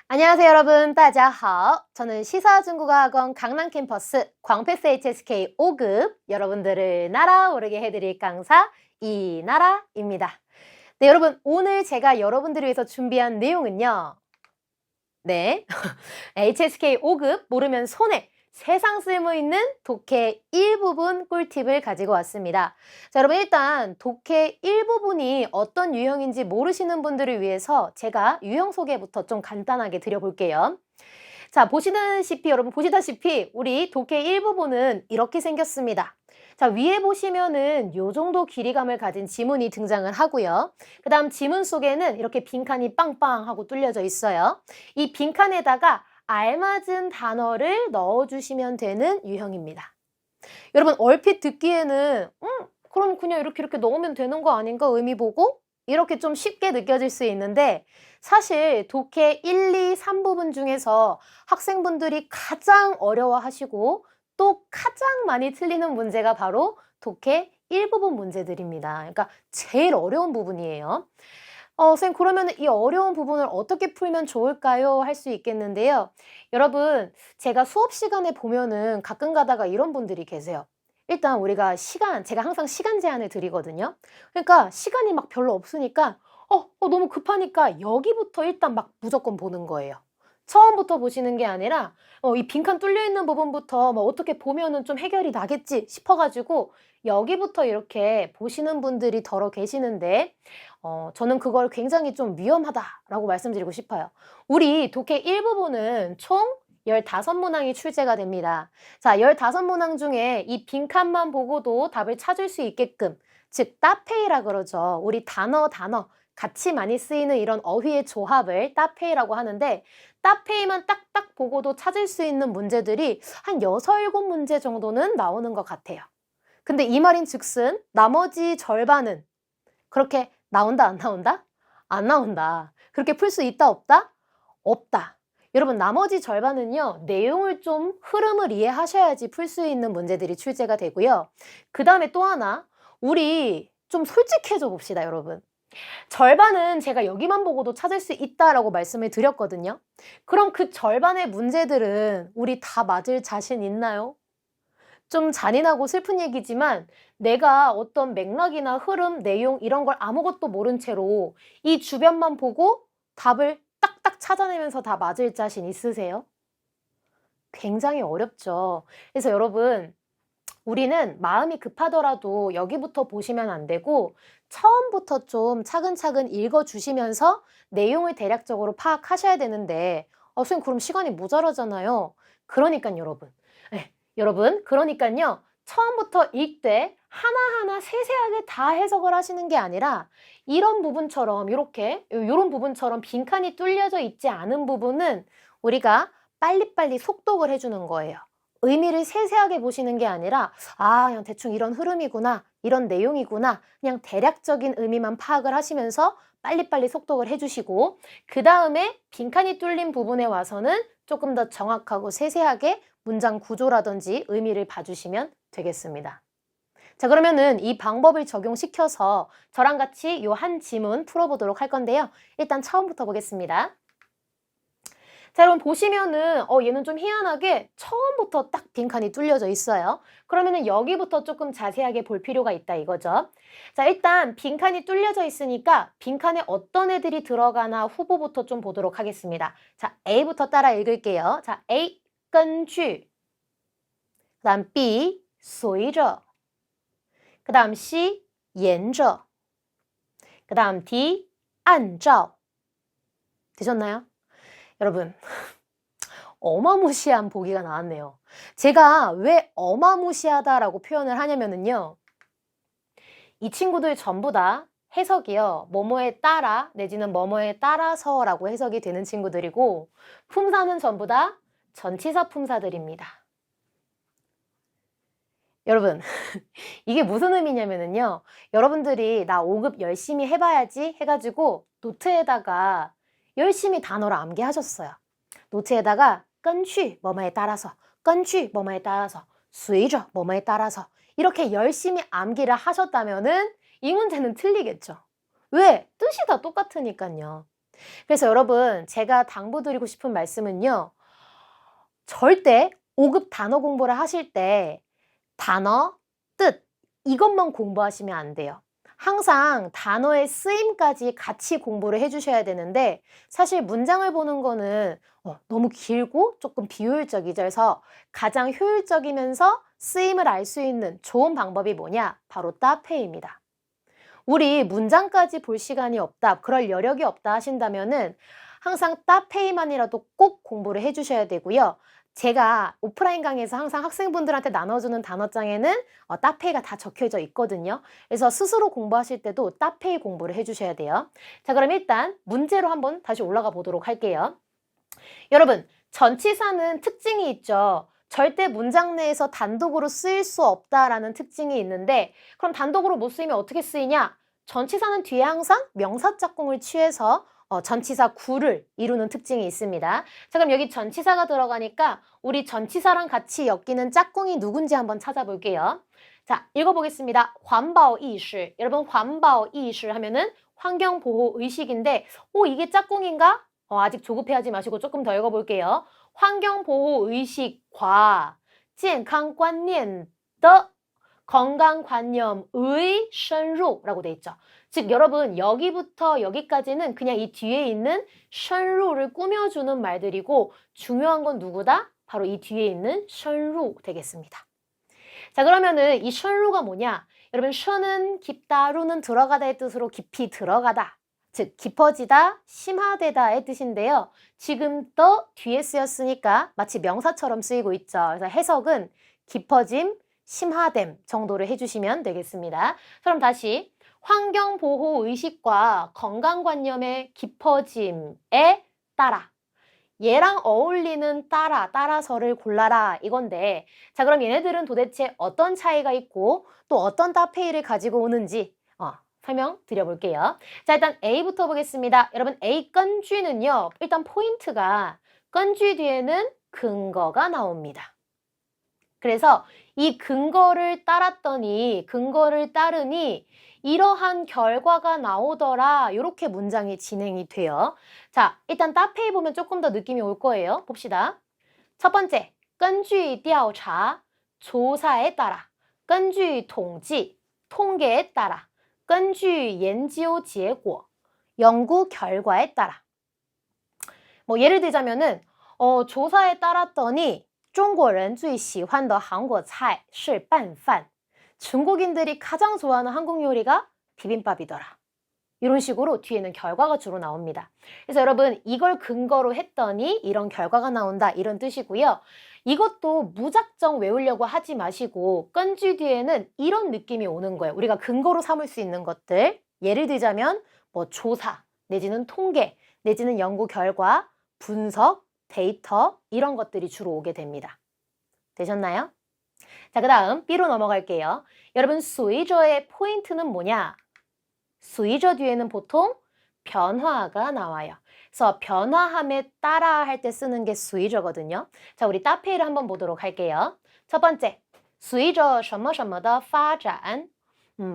안녕하세요 여러분, 大家好. 저는 시사중국어학원 강남 캠퍼스 광패스 HSK 5급 여러분들을 날아오르게 해드릴 강사 이나라입니다. 네, 여러분 오늘 제가 여러분들을 위해서 준비한 내용은요. 네, HSK 5급 모르면 손해! 세상 쓸모있는 독해 일부분 꿀팁을 가지고 왔습니다. 자, 여러분 일단 독해 일부분이 어떤 유형인지 모르시는 분들을 위해서 제가 유형 소개부터 좀 간단하게 드려볼게요. 자, 여러분 보시다시피 우리 독해 일부분은 이렇게 생겼습니다. 자, 위에 보시면은 요 정도 길이감을 가진 지문이 등장을 하고요. 그 다음 지문 속에는 이렇게 빈칸이 빵빵하고 뚫려져 있어요. 이 빈칸에다가 알맞은 단어를 넣어주시면 되는 유형입니다. 여러분 얼핏 듣기에는 그럼 그냥 이렇게 넣으면 되는 거 아닌가 의미 보고 이렇게 좀 쉽게 느껴질 수 있는데 사실 독해 1, 2, 3부분 중에서 학생분들이 가장 어려워하시고 또 가장 많이 틀리는 문제가 바로 독해 1부분 문제들입니다. 그러니까 제일 어려운 부분이에요. 선생님 그러면 이 어려운 부분을 어떻게 풀면 좋을까요? 할 수 있겠는데요. 여러분 제가 수업 시간에 보면은 가끔 가다가 이런 분들이 계세요. 일단 우리가 제가 항상 시간 제한을 드리거든요. 그러니까 시간이 막 별로 없으니까 너무 급하니까 여기부터 일단 막 무조건 보는 거예요. 처음부터 보시는 게 아니라 이 빈칸 뚫려 있는 부분부터 뭐 어떻게 보면은 좀 해결이 나겠지 싶어가지고 여기부터 이렇게 보시는 분들이 더러 계시는데 저는 그걸 굉장히 좀 위험하다라고 말씀드리고 싶어요. 우리 독해 1부분은 총 15문항이 출제가 됩니다. 자, 15문항 중에 이 빈칸만 보고도 답을 찾을 수 있게끔 즉 따페이라 그러죠. 우리 단어 같이 많이 쓰이는 이런 어휘의 조합을 따페이라고 하는데 따페이만 딱딱 보고도 찾을 수 있는 문제들이 한 6, 7문제 정도는 나오는 것 같아요. 근데 이 말인 즉슨 나머지 절반은 그렇게 나온다 안 나온다? 안 나온다. 그렇게 풀 수 있다 없다? 없다. 여러분 나머지 절반은요. 내용을 좀 흐름을 이해하셔야지 풀 수 있는 문제들이 출제가 되고요. 그 다음에 또 하나 우리 좀 솔직해져 봅시다 여러분. 절반은 제가 여기만 보고도 찾을 수 있다라고 말씀을 드렸거든요. 그럼 그 절반의 문제들은 우리 다 맞을 자신 있나요? 좀 잔인하고 슬픈 얘기지만 내가 어떤 맥락이나 흐름, 내용 이런 걸 아무것도 모른 채로 이 주변만 보고 답을 딱딱 찾아내면서 다 맞을 자신 있으세요? 굉장히 어렵죠. 그래서 여러분 우리는 마음이 급하더라도 여기부터 보시면 안 되고 처음부터 좀 차근차근 읽어주시면서 내용을 대략적으로 파악하셔야 되는데 선생님 그럼 시간이 모자라잖아요. 그러니까 여러분 그러니까요 처음부터 읽되 하나하나 세세하게 다 해석을 하시는 게 아니라 이런 부분처럼 이런 부분처럼 빈칸이 뚫려져 있지 않은 부분은 우리가 빨리빨리 속독을 해주는 거예요. 의미를 세세하게 보시는 게 아니라 그냥 대충 이런 흐름이구나 이런 내용이구나 그냥 대략적인 의미만 파악을 하시면서 빨리빨리 속독을 해주시고 그 다음에 빈칸이 뚫린 부분에 와서는 조금 더 정확하고 세세하게 문장 구조라든지 의미를 봐주시면 되겠습니다. 자, 그러면은 이 방법을 적용시켜서 저랑 같이 요 한 지문 풀어보도록 할 건데요. 일단 처음부터 보겠습니다. 자, 여러분 보시면은 얘는 좀 희한하게 처음부터 딱 빈칸이 뚫려져 있어요. 그러면은 여기부터 조금 자세하게 볼 필요가 있다 이거죠. 자, 일단 빈칸이 뚫려져 있으니까 빈칸에 어떤 애들이 들어가나 후보부터 좀 보도록 하겠습니다. 자, A부터 따라 읽을게요. 자, A 根据 그다음 B 随着 그다음 C 沿着 그다음 D 按照 되셨나요? 여러분 어마무시한 보기가 나왔네요. 제가 왜 어마무시하다라고 표현을 하냐면은요. 이 친구들 전부 다 해석이요. 뭐뭐에 따라 내지는 뭐뭐에 따라서라고 해석이 되는 친구들이고 품사는 전부 다 전치사 품사들입니다. 여러분 이게 무슨 의미냐면은요. 여러분들이 나 5급 열심히 해봐야지 해가지고 노트에다가 열심히 단어를 암기하셨어요. 노트에다가 根据 뭐뭐에 따라서 根据 뭐뭐에 따라서 随着 뭐뭐에 따라서 이렇게 열심히 암기를 하셨다면은 이 문제는 틀리겠죠. 왜? 뜻이 다 똑같으니까요. 그래서 여러분, 제가 당부드리고 싶은 말씀은요. 절대 5급 단어 공부를 하실 때 단어, 뜻, 이것만 공부하시면 안 돼요. 항상 단어의 쓰임까지 같이 공부를 해주셔야 되는데 사실 문장을 보는 거는 너무 길고 조금 비효율적이죠. 그래서 가장 효율적이면서 쓰임을 알 수 있는 좋은 방법이 뭐냐? 바로 따페이입니다. 우리 문장까지 볼 시간이 없다, 그럴 여력이 없다 하신다면은 항상 따페이만이라도 꼭 공부를 해주셔야 되고요. 제가 오프라인 강의에서 항상 학생분들한테 나눠주는 단어장에는 따페이가 다 적혀져 있거든요. 그래서 스스로 공부하실 때도 따페이 공부를 해주셔야 돼요. 자, 그럼 일단 문제로 한번 다시 올라가 보도록 할게요. 여러분, 전치사는 특징이 있죠. 절대 문장 내에서 단독으로 쓰일 수 없다라는 특징이 있는데 그럼 단독으로 못 쓰이면 어떻게 쓰이냐? 전치사는 뒤에 항상 명사 짝꿍을 취해서 전치사 구를 이루는 특징이 있습니다. 자, 그럼 여기 전치사가 들어가니까 우리 전치사랑 같이 엮이는 짝꿍이 누군지 한번 찾아볼게요. 자, 읽어보겠습니다. 환바오意识. 여러분, 환바오意识 하면은 환경보호의식인데 이게 짝꿍인가? 아직 조급해하지 마시고 조금 더 읽어볼게요. 환경보호의식과 健康观念的 건강관념의 深入라고 돼 있죠. 즉 여러분 여기부터 여기까지는 그냥 이 뒤에 있는 深入를 꾸며주는 말들이고 중요한 건 누구다? 바로 이 뒤에 있는 深入 되겠습니다. 자, 그러면은 이 深入가 뭐냐? 여러분 深은 깊다, 루는 들어가다의 뜻으로 깊이 들어가다. 즉 깊어지다, 심화되다의 뜻인데요. 지금 또 뒤에 쓰였으니까 마치 명사처럼 쓰이고 있죠. 그래서 해석은 깊어짐, 심화됨 정도를 해주시면 되겠습니다. 그럼 다시 환경보호의식과 건강관념의 깊어짐에 따라 얘랑 어울리는 따라서를 골라라 이건데 자, 그럼 얘네들은 도대체 어떤 차이가 있고 또 어떤 따페이를 가지고 오는지 설명 드려볼게요. 자, 일단 A부터 보겠습니다. 여러분 A 건쥐는요. 일단 포인트가 건쥐 뒤에는 근거가 나옵니다. 그래서 이 근거를 따르니 이러한 결과가 나오더라. 이렇게 문장이 진행이 돼요. 자, 일단 따페이 보면 조금 더 느낌이 올 거예요. 봅시다. 첫 번째, 根据调查, 조사에 따라, 根据统计, 통계에 따라, 根据研究结果, 연구 결과에 따라. 뭐 예를 들자면은 조사에 따랐더니 中国人最喜欢的韩国菜是拌饭. 중국인들이 가장 좋아하는 한국 요리가 비빔밥이더라. 이런 식으로 뒤에는 결과가 주로 나옵니다. 그래서 여러분 이걸 근거로 했더니 이런 결과가 나온다 이런 뜻이고요. 이것도 무작정 외우려고 하지 마시고 건쥐 뒤에는 이런 느낌이 오는 거예요. 우리가 근거로 삼을 수 있는 것들 예를 들자면 뭐 조사 내지는 통계 내지는 연구 결과 분석 데이터 이런 것들이 주로 오게 됩니다. 되셨나요? 자, 그 다음 B로 넘어갈게요. 여러분 수의저의 포인트는 뭐냐? 수의저 뒤에는 보통 변화가 나와요. 그래서 변화함에 따라 할 때 쓰는 게 수의저거든요. 자, 우리 따페이를 한번 보도록 할게요. 첫 번째, 随着什么什么的发展,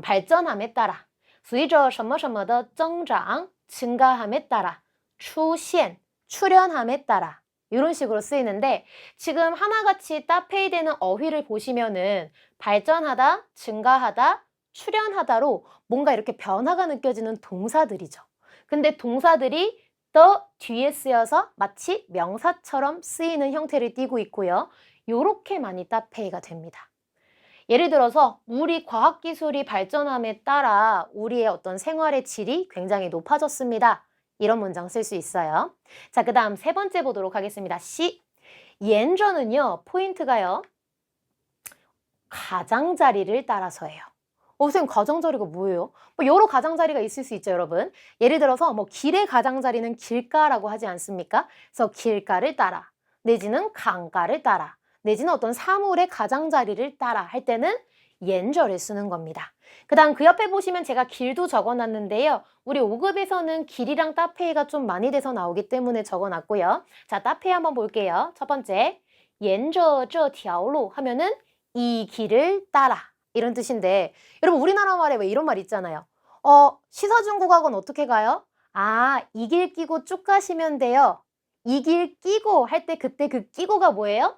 발전함에 따라, 随着什么什么的增长, 증가함에 따라, 出现, 출현함에 따라 이런 식으로 쓰이는데 지금 하나같이 따페이 되는 어휘를 보시면은 발전하다, 증가하다, 출현하다로 뭔가 이렇게 변화가 느껴지는 동사들이죠. 근데 동사들이 더 뒤에 쓰여서 마치 명사처럼 쓰이는 형태를 띠고 있고요. 요렇게 많이 따페이가 됩니다. 예를 들어서 우리 과학기술이 발전함에 따라 우리의 어떤 생활의 질이 굉장히 높아졌습니다. 이런 문장 쓸 수 있어요. 자, 그 다음 세 번째 보도록 하겠습니다. C. 연저는요, 포인트가요. 가장자리를 따라서예요. 선생님, 가장자리가 뭐예요? 뭐 여러 가장자리가 있을 수 있죠, 여러분. 예를 들어서 뭐 길의 가장자리는 길가라고 하지 않습니까? 그래서 길가를 따라, 내지는 강가를 따라, 내지는 어떤 사물의 가장자리를 따라 할 때는 연저를 쓰는 겁니다. 그 다음 그 옆에 보시면 제가 길도 적어놨는데요. 우리 5급에서는 길이랑 따페이가 좀 많이 돼서 나오기 때문에 적어놨고요. 자, 따페이 한번 볼게요. 첫 번째, 沿着这条路 하면은 이 길을 따라 이런 뜻인데 여러분 우리나라 말에 왜 이런 말 있잖아요. 시사중국학원 어떻게 가요? 아, 이길 끼고 쭉 가시면 돼요. 이길 끼고 할 때 그때 그 끼고가 뭐예요?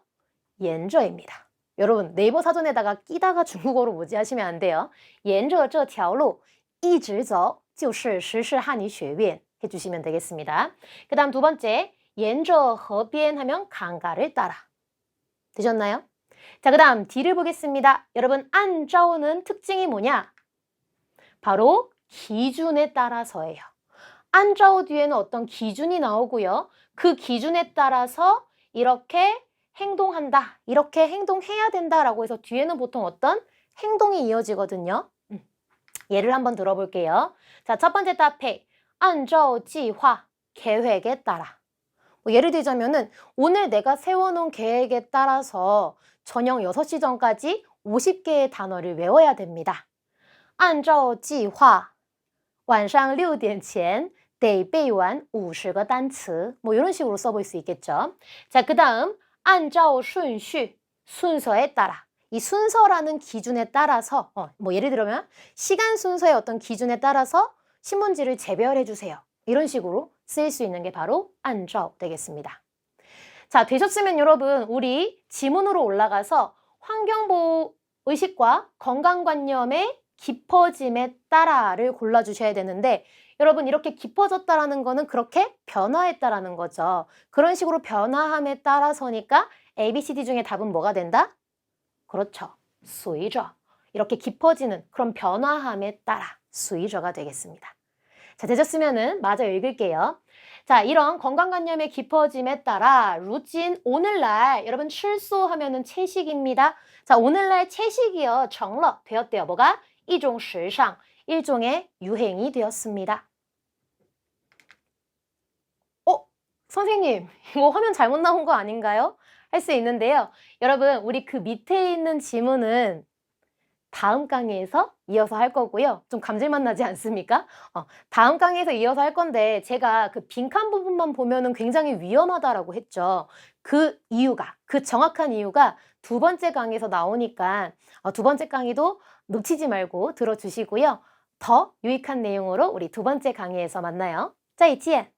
沿着입니다. 여러분 네이버 사전에다가 끼다가 중국어로 뭐지 하시면 안 돼요. 沿着这条路一直走就是时势汉语学院해주시면 되겠습니다. 그 다음 두 번째 沿着河边 하면 강가를 따라. 되셨나요? 자, 그 다음 D를 보겠습니다. 여러분 안저우는 특징이 뭐냐? 바로 기준에 따라서예요. 안저우 뒤에는 어떤 기준이 나오고요. 그 기준에 따라서 이렇게 행동한다, 이렇게 행동해야 된다라고 해서 뒤에는 보통 어떤 행동이 이어지거든요. 예를 한번 들어볼게요. 자, 첫 번째 답해. 按照计划, 계획에 따라. 뭐 예를 들자면은 오늘 내가 세워놓은 계획에 따라서 저녁 6시 전까지 50개의 단어를 외워야 됩니다. 按照计划,晚上6点前得背完50个单词. 뭐 이런 식으로 써볼 수 있겠죠. 자, 그 다음 按照顺序, 순서에 따라. 이 순서라는 기준에 따라서 뭐 예를 들면 시간 순서의 어떤 기준에 따라서 신문지를 재배열해 주세요. 이런 식으로 쓰일 수 있는 게 바로 按照 되겠습니다. 자, 되셨으면 여러분 우리 지문으로 올라가서 환경보호 의식과 건강관념의 깊어짐에 따라를 골라주셔야 되는데 여러분 이렇게 깊어졌다라는 거는 그렇게 변화했다라는 거죠. 그런 식으로 변화함에 따라서니까 ABCD 중에 답은 뭐가 된다? 그렇죠. 随着. 이렇게 깊어지는 그런 변화함에 따라 随着가 되겠습니다. 자, 되셨으면은 마저 읽을게요. 자, 이런 건강관념의 깊어짐에 따라 루틴 오늘날 여러분 출소하면은 채식입니다. 자, 오늘날 채식이요. 成了 되었대요. 뭐가? 一种时尚, 일종의 유행이 되었습니다. 선생님, 이거 화면 잘못 나온 거 아닌가요? 할 수 있는데요. 여러분, 우리 그 밑에 있는 지문은 다음 강의에서 이어서 할 거고요. 좀 감질맛 나지 않습니까? 다음 강의에서 이어서 할 건데 제가 그 빈칸 부분만 보면은 굉장히 위험하다라고 했죠. 그 이유가, 그 정확한 이유가 두 번째 강의에서 나오니까 두 번째 강의도 놓치지 말고 들어주시고요. 더 유익한 내용으로 우리 두 번째 강의에서 만나요. 再见!